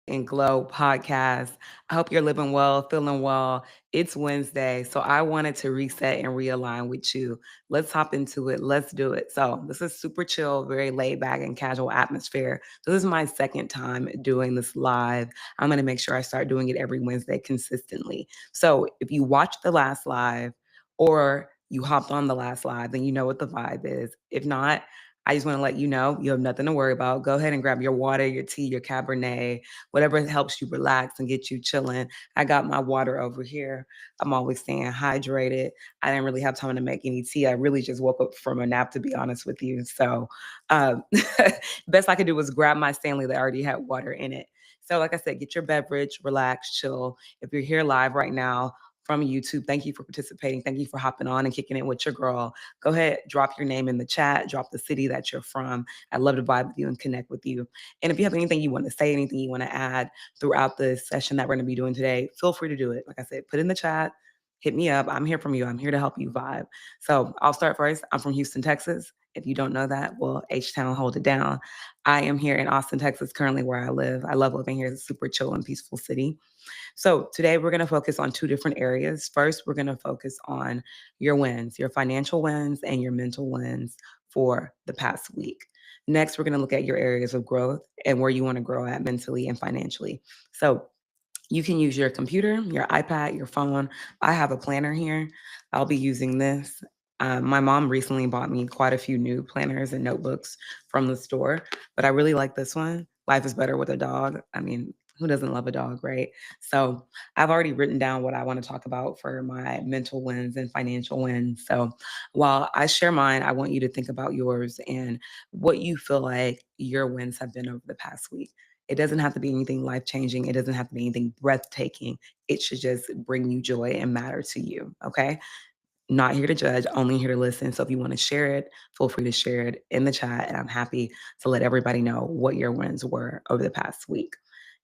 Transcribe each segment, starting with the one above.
and Glow podcast. I hope you're living well, feeling well. It's Wednesday, so I wanted to reset and realign with you. Let's hop into it. Let's do it. So, this is super chill, very laid back and casual atmosphere. So, this is my second time doing this live. I'm going to make sure I start doing it every Wednesday consistently. So, if you watched the last live or you hopped on the last live, then you know what the vibe is. If not, I just want to let you know you have nothing to worry about. Go ahead and grab your water, your tea, your Cabernet, whatever helps you relax and get you chilling. I got my water over here. I'm always staying hydrated. I didn't really have time to make any tea. I really just woke up from a nap, to be honest with you. So, um, best I could do was grab my Stanley that already had water in it. So, like I said, get your beverage, relax, chill. If you're here live right now, from YouTube. Thank you for participating. Thank you for hopping on and kicking it with your girl. Go ahead, drop your name in the chat, drop the city that you're from. I'd love to vibe with you and connect with you. And if you have anything you want to say, anything you want to add throughout the session that we're going to be doing today, feel free to do it. Like I said, put in the chat, hit me up. I'm here from you. I'm here to help you vibe. So I'll start first. I'm from Houston, Texas. If you don't know that, well, H-Town, hold it down. I am here in Austin, Texas, currently where I live. I love living here. It's a super chill and peaceful city. So today we're going to focus on two different areas. First, we're going to focus on your wins, your financial wins and your mental wins for the past week. Next, we're going to look at your areas of growth and where you want to grow at mentally and financially. So you can use your computer, your iPad, your phone. I have a planner here. I'll be using this. My mom recently bought me quite a few new planners and notebooks from the store, but I really like this one. Life is better with a dog. I mean, who doesn't love a dog, right? So I've already written down what I want to talk about for my mental wins and financial wins. So while I share mine, I want you to think about yours and what you feel like your wins have been over the past week. It doesn't have to be anything life changing. It doesn't have to be anything breathtaking. It should just bring you joy and matter to you. Okay. Not here to judge, only here to listen. So if you want to share it, feel free to share it in the chat. And I'm happy to let everybody know what your wins were over the past week.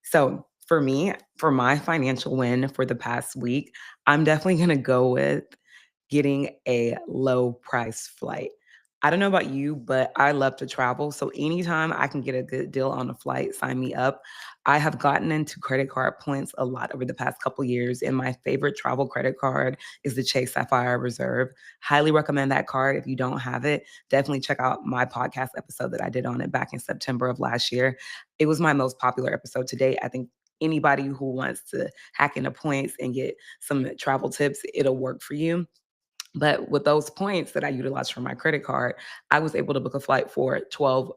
So for me, for my financial win for the past week, I'm definitely going to go with getting a low price flight. I don't know about you, but I love to travel. So anytime I can get a good deal on a flight, sign me up. I have gotten into credit card points a lot over the past couple years, and my favorite travel credit card is the Chase Sapphire Reserve. Highly recommend that card. If you don't have it, definitely check out my podcast episode that I did on it back in September of last year. It was my most popular episode to date. I think anybody who wants to hack into points and get some travel tips, it'll work for you. But with those points that I utilized for my credit card, I was able to book a flight for $12.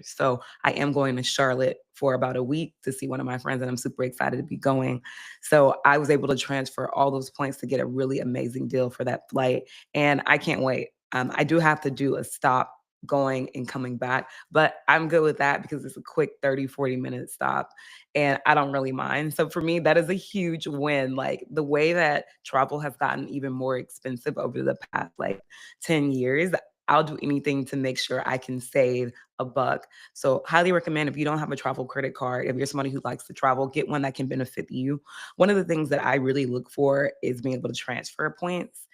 So I am going to Charlotte for about a week to see one of my friends, and I'm super excited to be going. So I was able to transfer all those points to get a really amazing deal for that flight. And I can't wait. I do have to do a stop going and coming back, but I'm good with that because it's a quick 30-40 minute stop and I don't really mind. So for me, that is a huge win. Like the way that travel has gotten even more expensive over the past like 10 years, I'll do anything to make sure I can save a buck. So highly recommend if you don't have a travel credit card, if you're somebody who likes to travel, get one that can benefit you. One of the things that I really look for is being able to transfer points.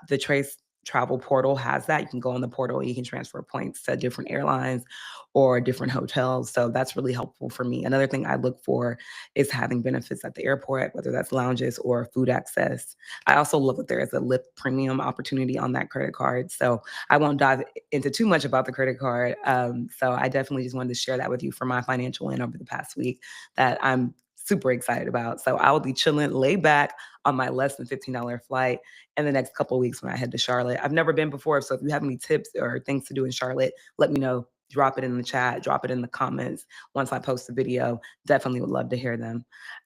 The Trace Travel portal has that. You can go on the portal, you can transfer points to different airlines or different hotels. So that's really helpful for me. Another thing I look for is having benefits at the airport, whether that's lounges or food access. I also love that there is a Lyft premium opportunity on that credit card. So I won't dive into too much about the credit card. So I definitely just wanted to share that with you for my financial win over the past week that I'm super excited about. So I will be chilling, laid back on my less than $15 flight in the next couple of weeks when I head to Charlotte. I've never been before, so if you have any tips or things to do in Charlotte, let me know. Drop it in the chat, drop it in the comments once I post the video. Definitely would love to hear them.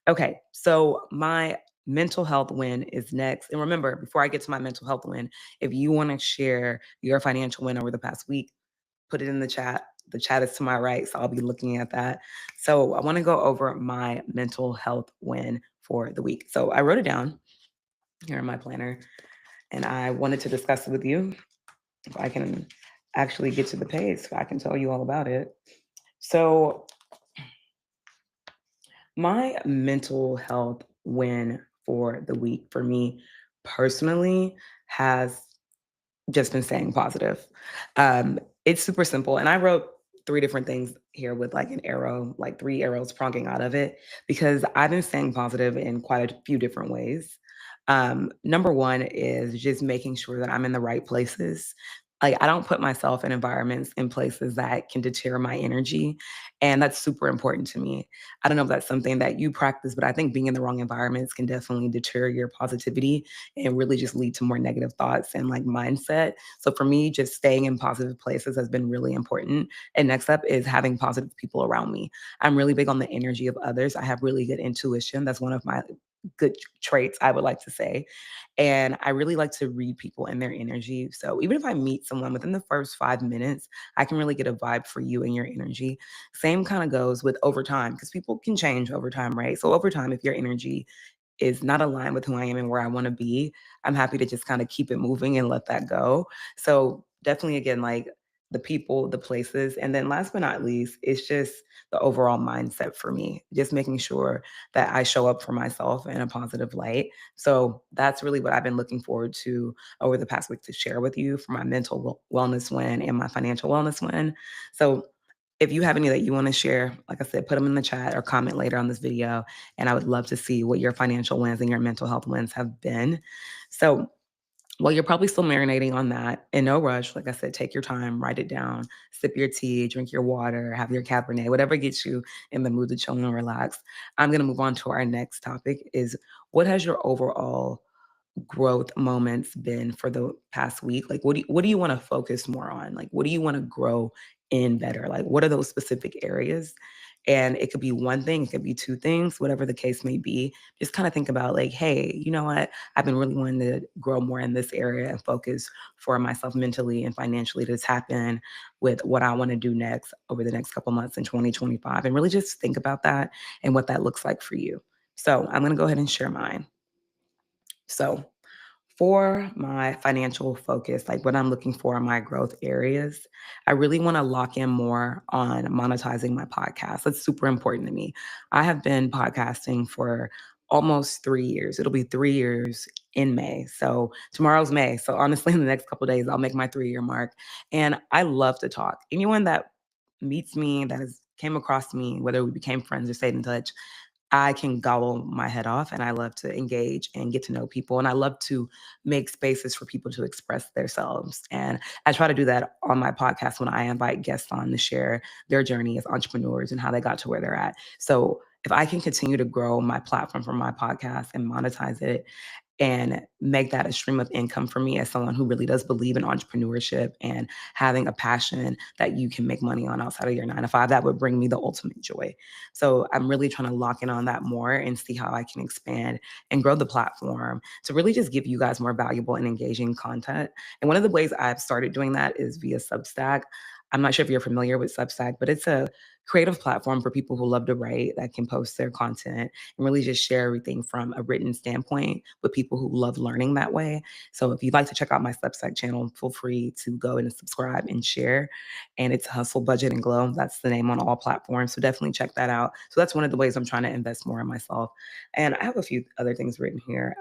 Okay, so my mental health win is next. And remember, before I get to my mental health win, if you want to share your financial win over the past week, put it in the chat. The chat is to my right, so I'll be looking at that. So I want to go over my mental health win for the week. So I wrote it down here in my planner, and I wanted to discuss it with you. If I can actually get to the page, so I can tell you all about it. So my mental health win for the week for me personally has just been staying positive. It's super simple. And I wrote three different things here with like an arrow, like three arrows pronking out of it, because I've been staying positive in quite a few different ways. Number one is just making sure that I'm in the right places. Like, I don't put myself in environments in places that can deter my energy. And that's super important to me. I don't know if that's something that you practice, but I think being in the wrong environments can definitely deter your positivity and really just lead to more negative thoughts and like mindset. So for me, just staying in positive places has been really important. And next up is having positive people around me. I'm really big on the energy of others. I have really good intuition. That's one of my good traits, I would like to say. And I really like to read people and their energy. So even if I meet someone within the first 5 minutes, I can really get a vibe for you and your energy. Same kind of goes with over time because people can change over time, right? So over time, if your energy is not aligned with who I am and where I want to be, I'm happy to just kind of keep it moving and let that go. So definitely again, like the people, the places, and then last but not least, it's just the overall mindset for me, just making sure that I show up for myself in a positive light. So that's really what I've been looking forward to over the past week to share with you for my mental wellness win and my financial wellness win. So if you have any that you want to share, like I said, put them in the chat or comment later on this video. And I would love to see what your financial wins and your mental health wins have been. So while you're probably still marinating on that, in no rush, like I said, take your time, write it down, sip your tea, drink your water, have your Cabernet, whatever gets you in the mood to chill and relax. I'm going to move on to our next topic is what has your overall growth moments been for the past week? Like, what do you want to focus more on? Like, what do you want to grow in better? Like, what are those specific areas? And it could be one thing, it could be two things, whatever the case may be. Just kind of think about like, hey, you know what? I've been really wanting to grow more in this area and focus for myself mentally and financially to tap in with what I want to do next over the next couple months in 2025. And really just think about that and what that looks like for you. So I'm going to go ahead and share mine. So for my financial focus, like what I'm looking for in my growth areas, I really want to lock in more on monetizing my podcast. That's super important to me. I have been podcasting for almost 3 years. It'll be 3 years in May. So tomorrow's May. So honestly, in the next couple of days, I'll make my 3 year mark. And I love to talk. Anyone that meets me, that has came across me, whether we became friends or stayed in touch, I can gobble my head off and I love to engage and get to know people. And I love to make spaces for people to express themselves. And I try to do that on my podcast when I invite guests on to share their journey as entrepreneurs and how they got to where they're at. So if I can continue to grow my platform for my podcast and monetize it, and make that a stream of income for me as someone who really does believe in entrepreneurship and having a passion that you can make money on outside of your 9 to 5, that would bring me the ultimate joy. So I'm really trying to lock in on that more and see how I can expand and grow the platform to really just give you guys more valuable and engaging content. And one of the ways I've started doing that is via Substack. I'm not sure if you're familiar with Substack, but it's a creative platform for people who love to write that can post their content and really just share everything from a written standpoint with people who love learning that way. So if you'd like to check out my Substack channel, feel free to go and subscribe and share. And it's Hustle, Budget, and Glow. That's the name on all platforms. So definitely check that out. So that's one of the ways I'm trying to invest more in myself. And I have a few other things written here.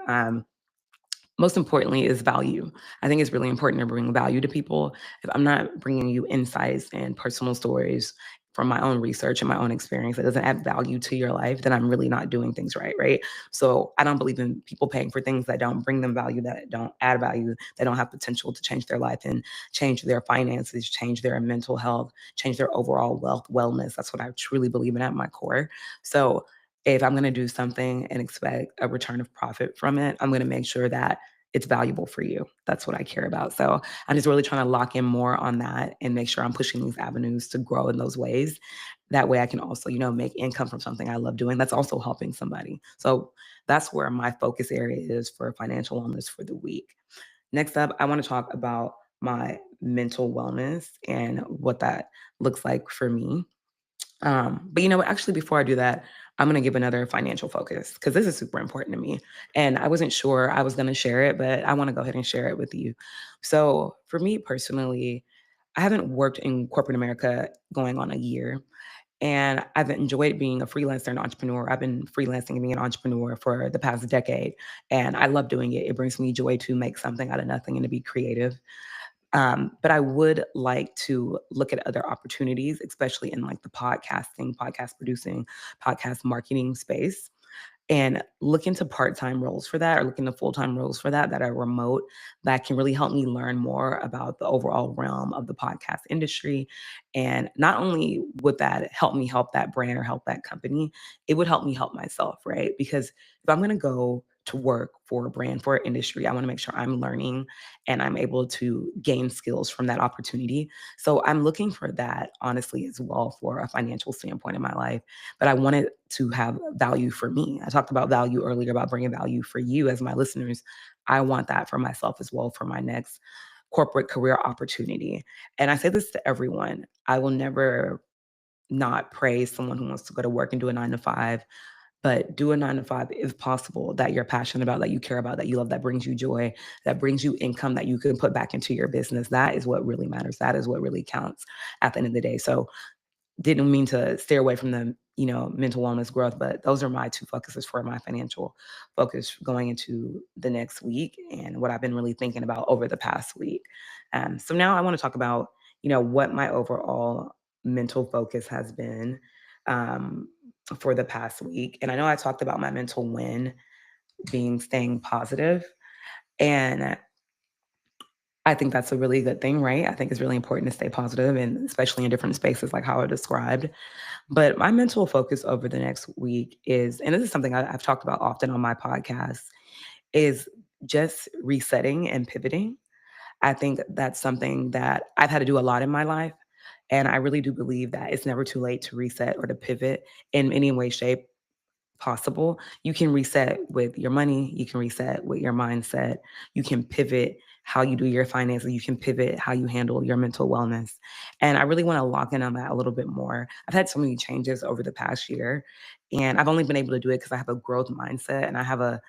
Most importantly is value. I think it's really important to bring value to people. If I'm not bringing you insights and personal stories from my own research and my own experience that doesn't add value to your life, then I'm really not doing things right, right? So I don't believe in people paying for things that don't bring them value, that don't add value, that don't have potential to change their life and change their finances, change their mental health, change their overall wealth, wellness. That's what I truly believe in at my core. So if I'm going to do something and expect a return of profit from it, I'm going to make sure that it's valuable for you. That's what I care about. So I'm just really trying to lock in more on that and make sure I'm pushing these avenues to grow in those ways. That way I can also, make income from something I love doing that's also helping somebody. So that's where my focus area is for financial wellness for the week. Next up, I want to talk about my mental wellness and what that looks like for me. But actually, before I do that, I'm going to give another financial focus because this is super important to me. And I wasn't sure I was going to share it, but I want to go ahead and share it with you. So, for me personally, I haven't worked in corporate America going on a year. And I've enjoyed being a freelancer and entrepreneur. I've been freelancing and being an entrepreneur for the past decade. And I love doing it. It brings me joy to make something out of nothing and to be creative. But I would like to look at other opportunities, especially in like the podcasting, podcast producing, podcast marketing space, and look into part-time roles for that, or look into full-time roles for that are remote, that can really help me learn more about the overall realm of the podcast industry. And not only would that help me help that brand or help that company, it would help me help myself, right? Because if I'm going to go to work for a brand, for an industry, I want to make sure I'm learning and I'm able to gain skills from that opportunity. So I'm looking for that honestly as well for a financial standpoint in my life, but I want it to have value for me. I talked about value earlier, about bringing value for you as my listeners. I want that for myself as well for my next corporate career opportunity. And I say this to everyone. I will never not praise someone who wants to go to work and do a 9 to 5, but do a 9 to 5 if possible, that you're passionate about, that you care about, that you love, that brings you joy, that brings you income that you can put back into your business. That is what really matters. That is what really counts at the end of the day. So didn't mean to stay away from the, mental wellness growth, but those are my two focuses for my financial focus going into the next week and what I've been really thinking about over the past week. So now I want to talk about, what my overall mental focus has been um, for the past week. And I know I talked about my mental win being staying positive, and I think that's a really good thing, right? I think it's really important to stay positive, and especially in different spaces like how I described. But my mental focus over the next week is, and this is something I've talked about often on my podcast, is just resetting and pivoting. I think that's something that I've had to do a lot in my life. And I really do believe that it's never too late to reset or to pivot in any way, shape, possible. You can reset with your money, you can reset with your mindset, you can pivot how you do your finances, you can pivot how you handle your mental wellness. And I really want to lock in on that a little bit more. I've had so many changes over the past year, and I've only been able to do it because I have a growth mindset and I have a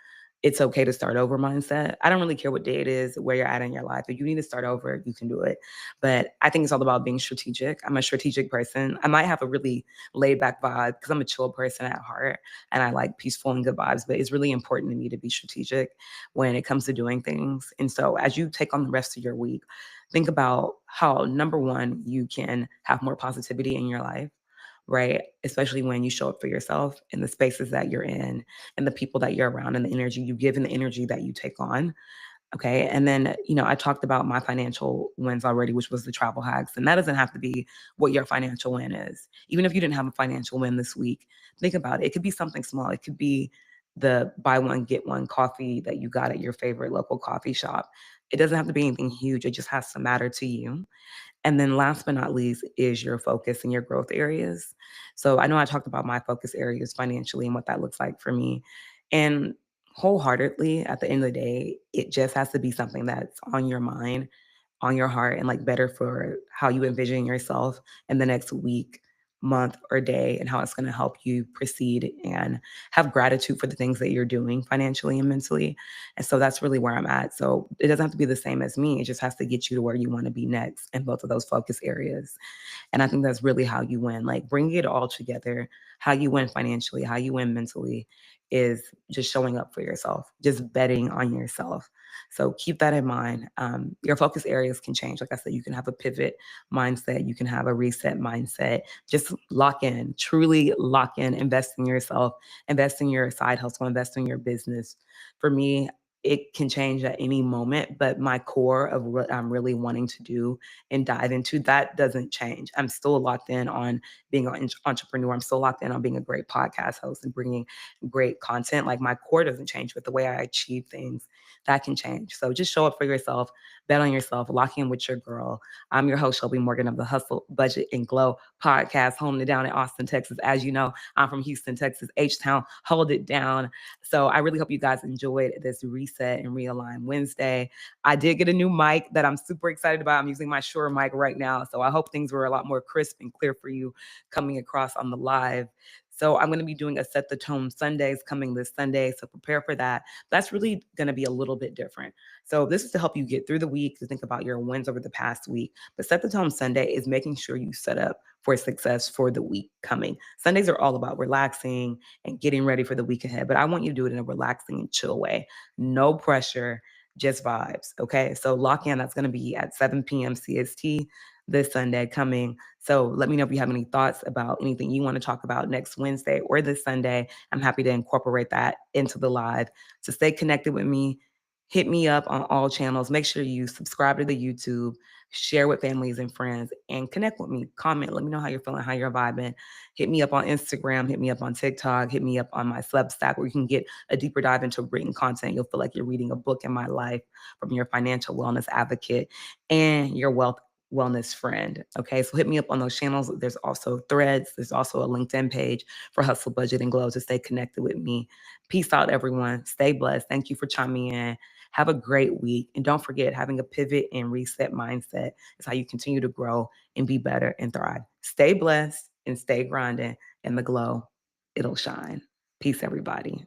it's okay to start over mindset. I don't really care what day it is, where you're at in your life. If you need to start over, you can do it. But I think it's all about being strategic. I'm a strategic person. I might have a really laid back vibe because I'm a chill person at heart and I like peaceful and good vibes, but it's really important to me to be strategic when it comes to doing things. And so as you take on the rest of your week, think about how, number one, you can have more positivity in your life, right? Especially when you show up for yourself in the spaces that you're in and the people that you're around and the energy you give and the energy that you take on. Okay. And then, I talked about my financial wins already, which was the travel hacks. And that doesn't have to be what your financial win is. Even if you didn't have a financial win this week, think about it. It could be something small. It could be the buy one, get one coffee that you got at your favorite local coffee shop. It doesn't have to be anything huge. It just has to matter to you. And then last but not least is your focus and your growth areas. So I know I talked about my focus areas financially and what that looks like for me. And wholeheartedly, at the end of the day, it just has to be something that's on your mind, on your heart, and like better for how you envision yourself in the next week, month, or day, and how it's going to help you proceed and have gratitude for the things that you're doing financially and mentally. And so that's really where I'm at. So it doesn't have to be the same as me. It just has to get you to where you want to be next in both of those focus areas. And I think that's really how you win. Like bringing it all together, how you win financially, how you win mentally is just showing up for yourself, just betting on yourself. So keep that in mind. Your focus areas can change. Like I said, you can have a pivot mindset, you can have a reset mindset. Just lock in, truly lock in, invest in yourself, invest in your side hustle, invest in your business. For me, it can change at any moment, but my core of what I'm really wanting to do and dive into, that doesn't change. I'm still locked in on being an entrepreneur. I'm still locked in on being a great podcast host and bringing great content. Like my core doesn't change, but the way I achieve things, that can change. So just show up for yourself, bet on yourself, lock in with your girl. I'm your host, Shelbie Morgan of the Hustle, Budget, and Glow podcast, holding it down in Austin, Texas. As you know, I'm from Houston, Texas, H-Town, hold it down. So I really hope you guys enjoyed this Reset and Realign Wednesday. I did get a new mic that I'm super excited about. I'm using my Shure mic right now. So I hope things were a lot more crisp and clear for you coming across on the live. So I'm going to be doing a Set the Tone Sundays coming this Sunday. So prepare for that. That's really going to be a little bit different. So this is to help you get through the week, to think about your wins over the past week. But Set the Tone Sunday is making sure you set up for success for the week coming. Sundays are all about relaxing and getting ready for the week ahead. But I want you to do it in a relaxing and chill way. No pressure, just vibes. Okay. So lock in. That's going to be at 7 p.m. CST this Sunday coming. So let me know if you have any thoughts about anything you want to talk about next Wednesday or this Sunday. I'm happy to incorporate that into the live. To stay connected with me, hit me up on all channels. Make sure you subscribe to the YouTube, share with families and friends, and connect with me. Comment. Let me know how you're feeling, how you're vibing. Hit me up on Instagram. Hit me up on TikTok. Hit me up on my Substack where you can get a deeper dive into written content. You'll feel like you're reading a book in my life from your financial wellness advocate and your wellness friend. Okay, so hit me up on those channels. There's also threads. There's also a LinkedIn page for Hustle, Budget, and Glow to stay connected with me. Peace out, everyone. Stay blessed. Thank you for chiming in. Have a great week. And don't forget, having a pivot and reset mindset is how you continue to grow and be better and thrive. Stay blessed and stay grinding, and the glow, it'll shine. Peace, everybody.